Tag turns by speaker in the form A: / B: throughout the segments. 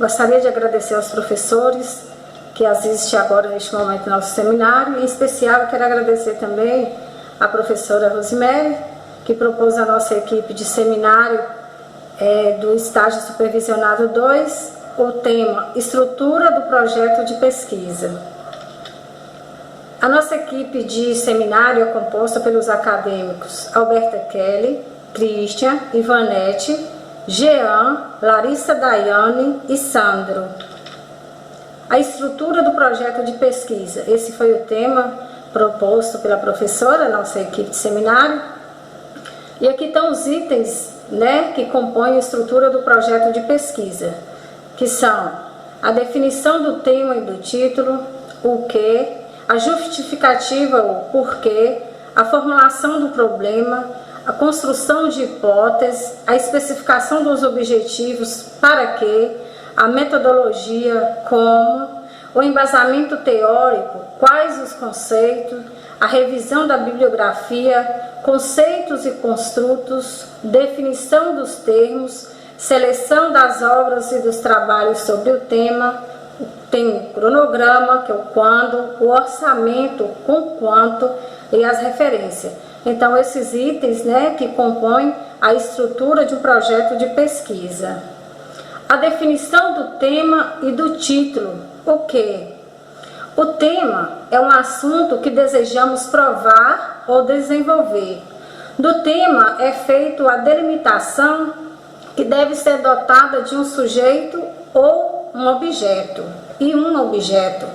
A: Gostaria de agradecer aos professores que assistem agora neste momento nosso seminário. Em especial, eu quero agradecer também à professora Rosemary, que propôs à nossa equipe de seminário do estágio supervisionado 2, o tema Estrutura do projeto de pesquisa. A nossa equipe de seminário é composta pelos acadêmicos Alberta Kelly, Christian, Ivanete, Jean, Larissa Daiane e Sandro. A estrutura do projeto de pesquisa. Esse foi o tema proposto pela professora, nossa equipe de seminário. E aqui estão os itens, que compõem a estrutura do projeto de pesquisa, que são a definição do tema e do título, o que, a justificativa, o porquê, a formulação do problema, a construção de hipóteses, a especificação dos objetivos, para quê, a metodologia, como, o embasamento teórico, quais os conceitos, a revisão da bibliografia, conceitos e construtos, definição dos termos, seleção das obras e dos trabalhos sobre o tema, tem o cronograma, que é o quando, o orçamento, com quanto e as referências. Então, esses itens que compõem a estrutura de um projeto de pesquisa. A definição do tema e do título. O que? O tema é um assunto que desejamos provar ou desenvolver. Do tema é feita a delimitação que deve ser dotada de um sujeito ou um objeto. E um objeto.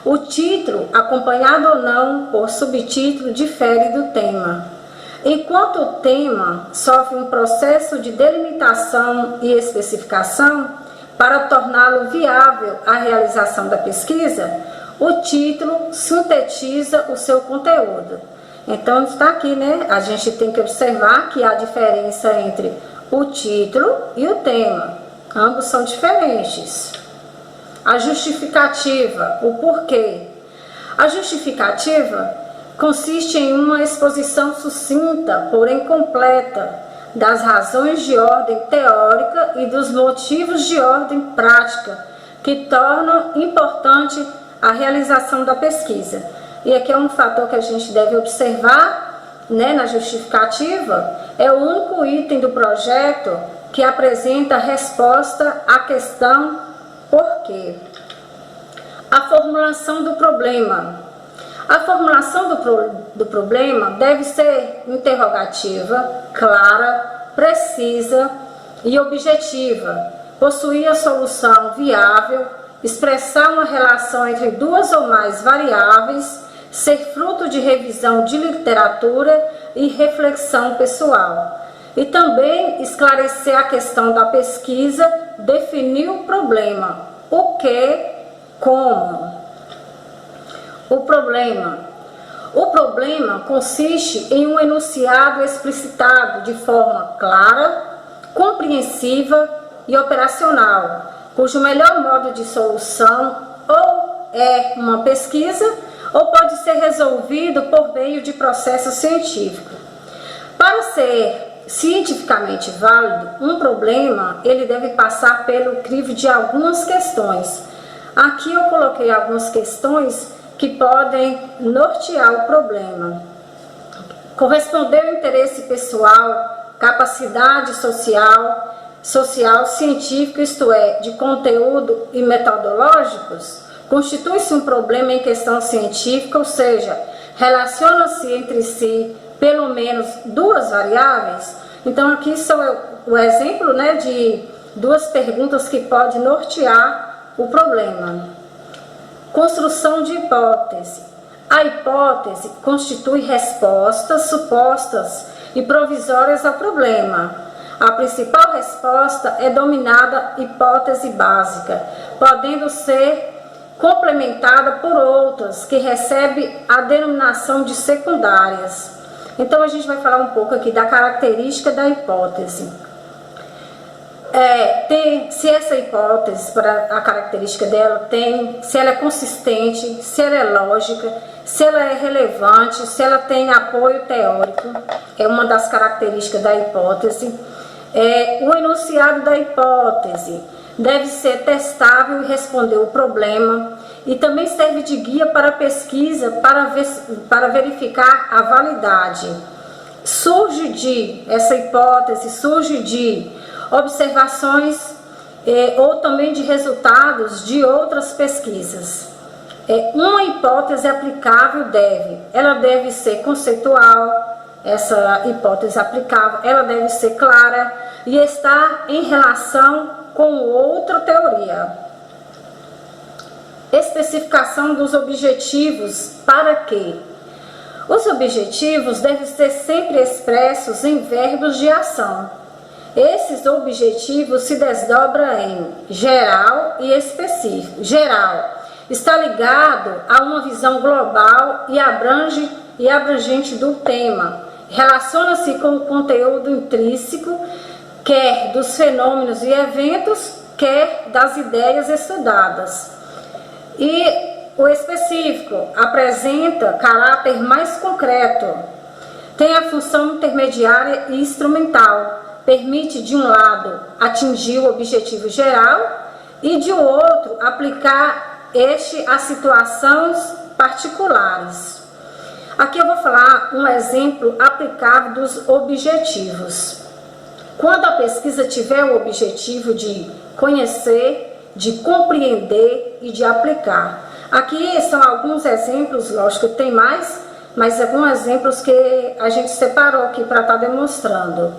A: O título, acompanhado ou não por subtítulo, difere do tema. Enquanto o tema sofre um processo de delimitação e especificação para torná-lo viável à realização da pesquisa, o título sintetiza o seu conteúdo. Então está aqui, a gente tem que observar que há diferença entre o título e o tema. Ambos são diferentes. A justificativa, o porquê. A justificativa consiste em uma exposição sucinta, porém completa, das razões de ordem teórica e dos motivos de ordem prática que tornam importante a realização da pesquisa. E aqui é um fator que a gente deve observar, na justificativa, é o único item do projeto que apresenta a resposta à questão porquê. A formulação do problema. A formulação do problema deve ser interrogativa, clara, precisa e objetiva, possuir a solução viável, expressar uma relação entre duas ou mais variáveis, ser fruto de revisão de literatura e reflexão pessoal. E também esclarecer a questão da pesquisa, definir o problema, o que, como. O problema consiste em um enunciado explicitado de forma clara, compreensiva e operacional, cujo melhor modo de solução ou é uma pesquisa ou pode ser resolvido por meio de processo científico. Para ser cientificamente válido, um problema ele deve passar pelo crivo de algumas questões. Aqui eu coloquei algumas questões que podem nortear o problema. Corresponder ao interesse pessoal, capacidade social, científico, isto é, de conteúdo e metodológicos, constitui-se um problema em questão científica, ou seja, relaciona-se entre si pelo menos duas variáveis. Então aqui são o exemplo de duas perguntas que podem nortear o problema. Construção de hipótese. A hipótese constitui respostas supostas e provisórias ao problema. A principal resposta é denominada hipótese básica, podendo ser complementada por outras que recebem a denominação de secundárias. Então a gente vai falar um pouco aqui da característica da hipótese. Se essa hipótese, para a característica dela, se ela é consistente, se ela é lógica, se ela é relevante, se ela tem apoio teórico, é uma das características da hipótese. O enunciado da hipótese, deve ser testável e responder o problema, e também serve de guia para a pesquisa para verificar a validade. Essa hipótese surge de observações ou também de resultados de outras pesquisas. Uma hipótese aplicável ela deve ser conceitual, essa hipótese aplicável, ela deve ser clara e estar em relação com outra teoria. Especificação dos objetivos para quê? Os objetivos devem ser sempre expressos em verbos de ação. Esses objetivos se desdobram em geral e específico. Geral está ligado a uma visão global e abrangente do tema. Relaciona-se com o conteúdo intrínseco, quer dos fenômenos e eventos, quer das ideias estudadas. E o específico apresenta caráter mais concreto, tem a função intermediária e instrumental, permite de um lado atingir o objetivo geral e de outro aplicar a situações particulares. Aqui eu vou falar um exemplo aplicável dos objetivos. Quando a pesquisa tiver o objetivo de conhecer, de compreender e de aplicar. Aqui são alguns exemplos, lógico que tem mais, mas alguns exemplos que a gente separou aqui para estar demonstrando.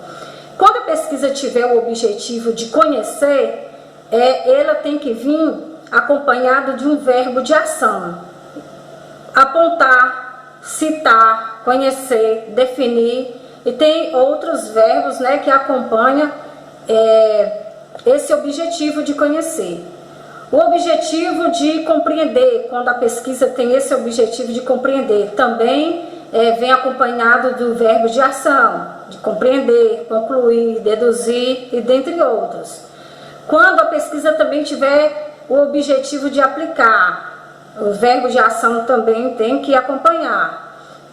A: Quando a pesquisa tiver o objetivo de conhecer, ela tem que vir acompanhado de um verbo de ação. Apontar, citar, conhecer, definir, e tem outros verbos, né, que acompanham esse objetivo de conhecer. O objetivo de compreender, quando a pesquisa tem esse objetivo de compreender, também vem acompanhado do verbo de ação, de compreender, concluir, deduzir e dentre outros. Quando a pesquisa também tiver o objetivo de aplicar, o verbo de ação também tem que acompanhar.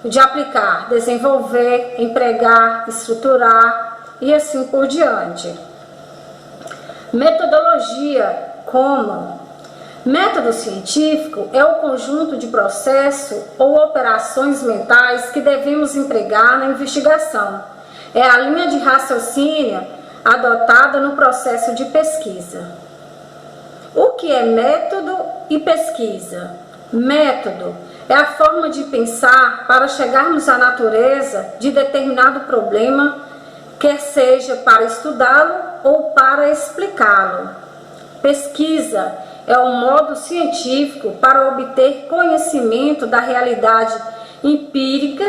A: De aplicar, desenvolver, empregar, estruturar e assim por diante. Metodologia como? Método científico é o conjunto de processos ou operações mentais que devemos empregar na investigação. É a linha de raciocínio adotada no processo de pesquisa. O que é método e pesquisa? Método é a forma de pensar para chegarmos à natureza de determinado problema, quer seja para estudá-lo ou para explicá-lo. Pesquisa é um modo científico para obter conhecimento da realidade empírica,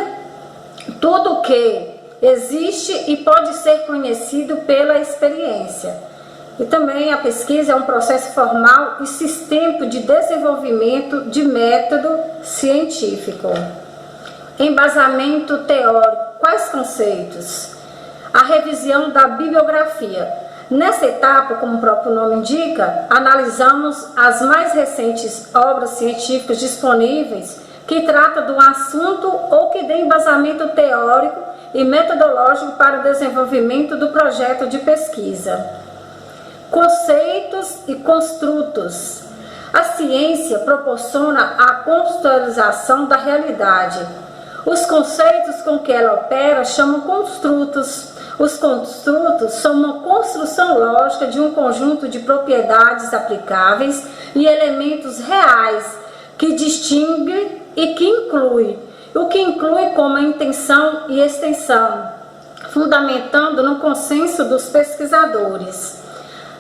A: tudo o que existe e pode ser conhecido pela experiência. E também a pesquisa é um processo formal e sistêmico de desenvolvimento de método científico. Embasamento teórico. Quais conceitos? A revisão da bibliografia. Nessa etapa, como o próprio nome indica, analisamos as mais recentes obras científicas disponíveis que tratam do assunto ou que dê embasamento teórico e metodológico para o desenvolvimento do projeto de pesquisa. Conceitos e construtos. A ciência proporciona a contextualização da realidade. Os conceitos com que ela opera chamam construtos. Os construtos são uma construção lógica de um conjunto de propriedades aplicáveis e elementos reais que distingue e que inclui. O que inclui como a intenção e extensão, fundamentando no consenso dos pesquisadores.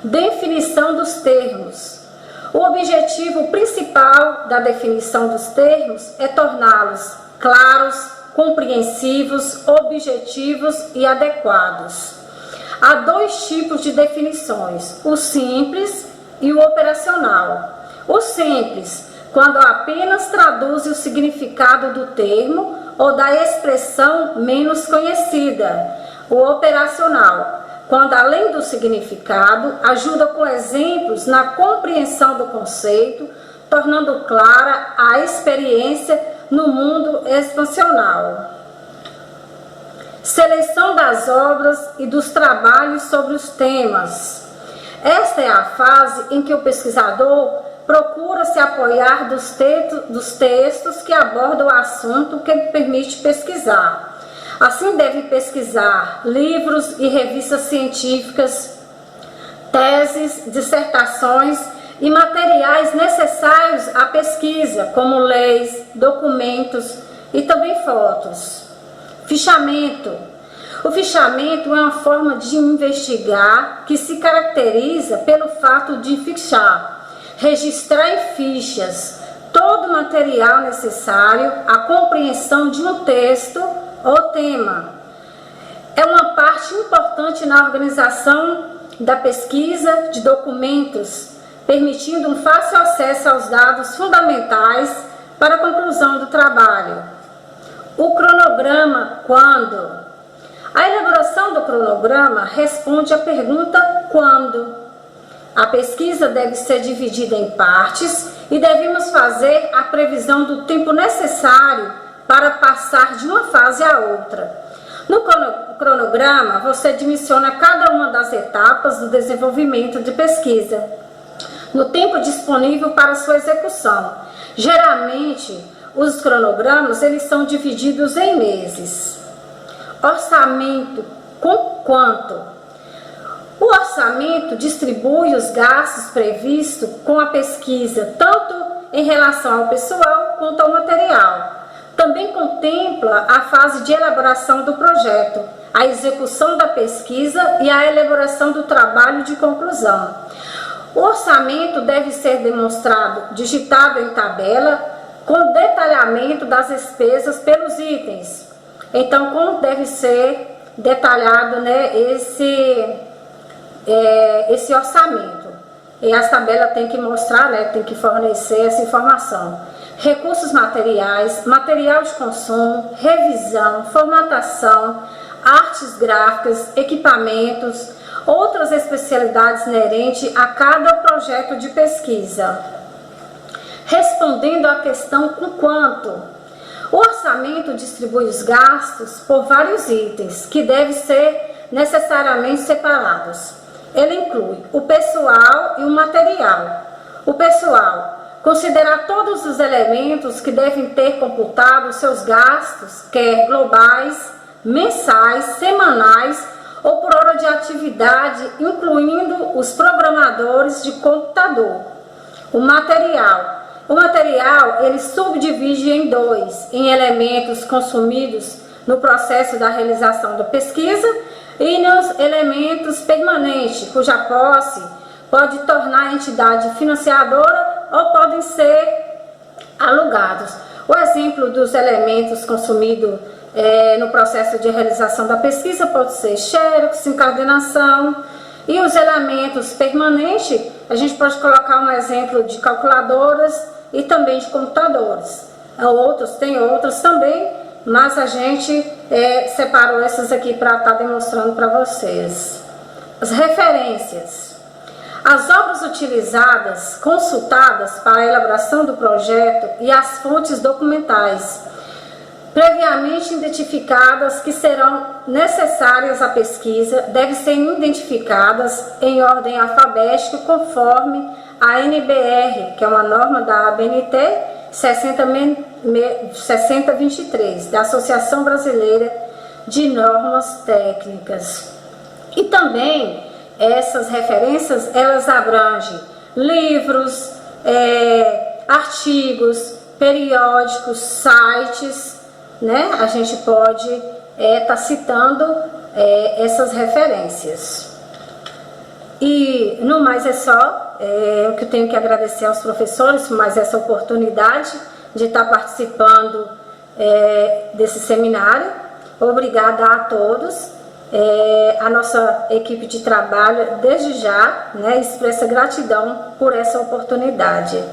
A: Definição dos termos. O objetivo principal da definição dos termos é torná-los claros, compreensivos, objetivos e adequados. Há dois tipos de definições, o simples e o operacional. O simples, quando apenas traduz o significado do termo ou da expressão menos conhecida. O operacional, quando além do significado, ajuda com exemplos na compreensão do conceito, tornando clara a experiência no mundo expansional. Seleção das obras e dos trabalhos sobre os temas. Esta é a fase em que o pesquisador procura se apoiar dos textos que abordam o assunto que lhe permite pesquisar. Assim, deve pesquisar livros e revistas científicas, teses, dissertações e materiais necessários à pesquisa, como leis, documentos e também fotos. Fichamento. O fichamento é uma forma de investigar que se caracteriza pelo fato de fichar, registrar em fichas todo o material necessário à compreensão de um texto ou tema. É uma parte importante na organização da pesquisa de documentos, permitindo um fácil acesso aos dados fundamentais para a conclusão do trabalho. O cronograma, quando? A elaboração do cronograma responde à pergunta quando. A pesquisa deve ser dividida em partes e devemos fazer a previsão do tempo necessário para passar de uma fase à outra. No cronograma, você dimensiona cada uma das etapas do desenvolvimento de pesquisa, no tempo disponível para sua execução. Geralmente, os cronogramas eles são divididos em meses. Orçamento, com quanto? O orçamento distribui os gastos previstos com a pesquisa, tanto em relação ao pessoal quanto ao material. Também contempla a fase de elaboração do projeto, a execução da pesquisa e a elaboração do trabalho de conclusão. O orçamento deve ser demonstrado, digitado em tabela, com detalhamento das despesas pelos itens. Então, como deve ser detalhado, né, esse orçamento? E as tabelas têm que mostrar, né, tem que fornecer essa informação. Recursos materiais, material de consumo, revisão, formatação, artes gráficas, equipamentos, outras especialidades inerentes a cada projeto de pesquisa. Respondendo à questão com quanto? O orçamento distribui os gastos por vários itens que devem ser necessariamente separados. Ele inclui o pessoal e o material. O pessoal, considerar todos os elementos que devem ter computado os seus gastos, quer globais, mensais, semanais ou por hora de atividade, incluindo os programadores de computador. O material, ele subdivide em dois, em elementos consumidos no processo da realização da pesquisa e nos elementos permanentes, cuja posse pode tornar a entidade financiadora ou podem ser alugados. O exemplo dos elementos consumidos no processo de realização da pesquisa pode ser xerox, encadernação, e os elementos permanentes, a gente pode colocar um exemplo de calculadoras e também de computadores. Tem outros também, mas a gente separou essas aqui para estar demonstrando para vocês. As referências. As obras utilizadas, consultadas para a elaboração do projeto e as fontes documentais, previamente identificadas que serão necessárias à pesquisa, devem ser identificadas em ordem alfabética conforme a NBR, que é uma norma da ABNT 6023, da Associação Brasileira de Normas Técnicas. E também essas referências, elas abrangem livros, artigos, periódicos, sites, né? A gente pode estar citando essas referências. E no mais é só, o que eu tenho que agradecer aos professores por mais essa oportunidade de estar participando desse seminário. Obrigada a todos. A nossa equipe de trabalho, desde já, né, expressa gratidão por essa oportunidade.